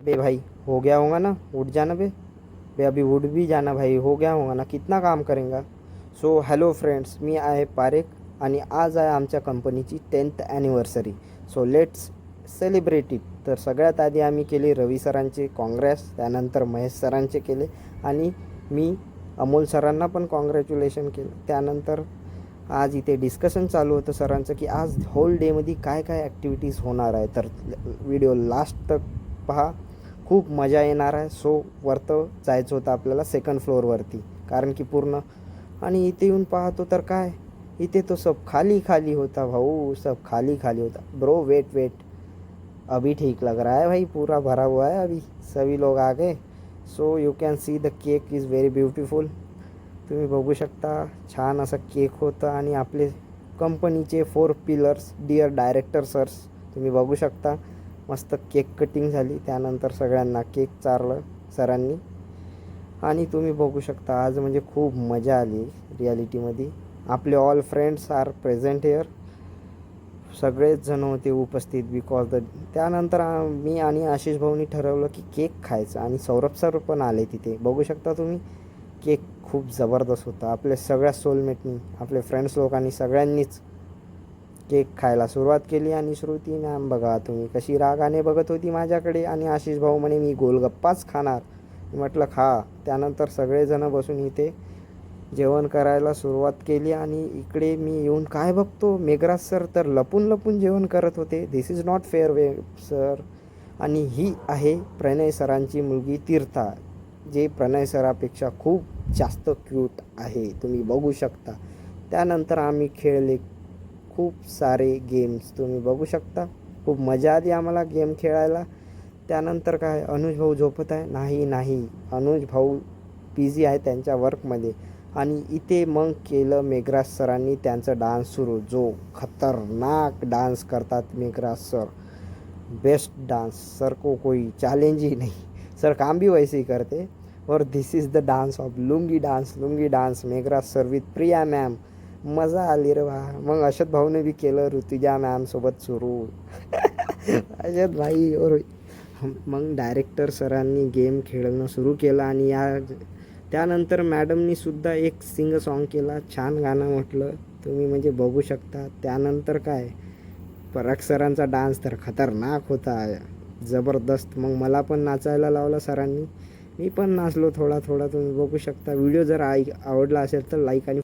बे भाई, हो गया होगा ना, उठ जाना बे। बे अभी उठ भी जाना भाई, हो गया होगा ना, कितना काम करेंगा। सो हॅलो फ्रेंड्स, मी आहे पारेख आणि आज आहे आमच्या कंपनीची 10th anniversary. So let's celebrate it. तर सगळ्यात आधी आम्ही केले रवी सरांचे काँग्रेस, त्यानंतर महेश सरांचे केले आणि मी अमोल सरांना पण कॉंग्रॅच्युलेशन केलं. त्यानंतर आज इथे डिस्कशन चालू होतं सरांचं की आज होल डेमध्ये काय काय ॲक्टिव्हिटीज होणार आहे. तर व्हिडिओ लास्ट तक पहा, खूप मजा येणार आहे. सो वरतं जायचं होतं आपल्याला सेकंड फ्लोअरवरती, कारण की पूर्ण आणि इथे येऊन पाहतो तर काय, इथे तो सब खाली खाली होता भाऊ, सब खाली खाली होता. ब्रो वेट वेट, अभी ठीक लग रहा है भाई, पूरा भरा हुआ है अभी, सभी लोग आ गए. So you can see the cake is very beautiful. तुम्ही बघू शकता, छान असा केक होता आणि आपले कंपनीचे 4 पिलर्स, डिअर डायरेक्टर सर्स, तुम्ही बघू शकता. मस्त केक कटिंग झाली, त्यानंतर सगळ्यांना केक चारलं सरांनी आणि तुम्ही बघू शकता आज म्हणजे खूप मजा आली रियालिटीमध्ये. आपले all friends are present here, सगळेच जण होते उपस्थित बिकॉज त्यानंतर मी आणि आशिष भाऊनी ठरवलं की केक खायचं आणि सौरभ सर पण आले तिथे. बघू शकता तुम्ही, केक खूप जबरदस्त होता. आपल्या सगळ्या सोलमेटनी, आपले फ्रेंड्स लोकांनी सगळ्यांनीच केक खायला सुरुवात केली आणि श्रुती मॅम बघा तुम्ही कशी रागाने बघत होती माझ्याकडे आणि आशिष भाऊ म्हणे मी गोलगप्पाच खाणार. म्हटलं खा. त्यानंतर सगळेजण बसून इथे जेवण करायला सुरुवात केली आणि इकडे मी येऊन काय बघतो, मेघराज सर तर लपून लपून जेवण करत होते. This is not fair way sir. आणि ही आहे प्रणय सरांची मुलगी तीर्था, जे प्रणय सरापेक्षा खूप जास्त क्यूट आहे, तुम्ही बघू शकता. त्यानंतर आम्ही खेळले खूप सारे गेम्स, तुम्ही बघू शकता. खूप मजा आली आम्हाला गेम खेळायला. त्यानंतर काय, अनुज भाऊ झोपत आहे? नाही, अनुज भाऊ बिझी आहे त्यांच्या वर्कमध्ये. आणि इथे मग केलं मेघराज सरांनी त्यांचं डान्स सुरू, जो खतरनाक डान्स करतात Meghraj sir. Best dance, sir को कोई चैलेंज ही नहीं, सर काम भी वैसे ही करते. और this is the dance of lungi dance Meghraj sir with Priya ma'am. मजा आली रे वा. मग अशत भाऊने बी केलं ऋतुजा मॅमसोबत सुरू. अशत भाई और मग डायरेक्टर सरांनी गेम खेळणं सुरू केलं आणि त्यानंतर मॅडमनी सुद्धा एक सिंग सॉन्ग केला, छान गाणं म्हटलं तुम्ही म्हणजे बघू शकता. त्यानंतर काय, पराग सरांचा डान्स तर खतरनाक होता, जबरदस्त. मग मला पण नाचायला लावलं सरांनी, मी पण नाचलो थोडा थोडा, तुम्ही बघू शकता. व्हिडिओ जर आवडला असेल तर लाईक आणि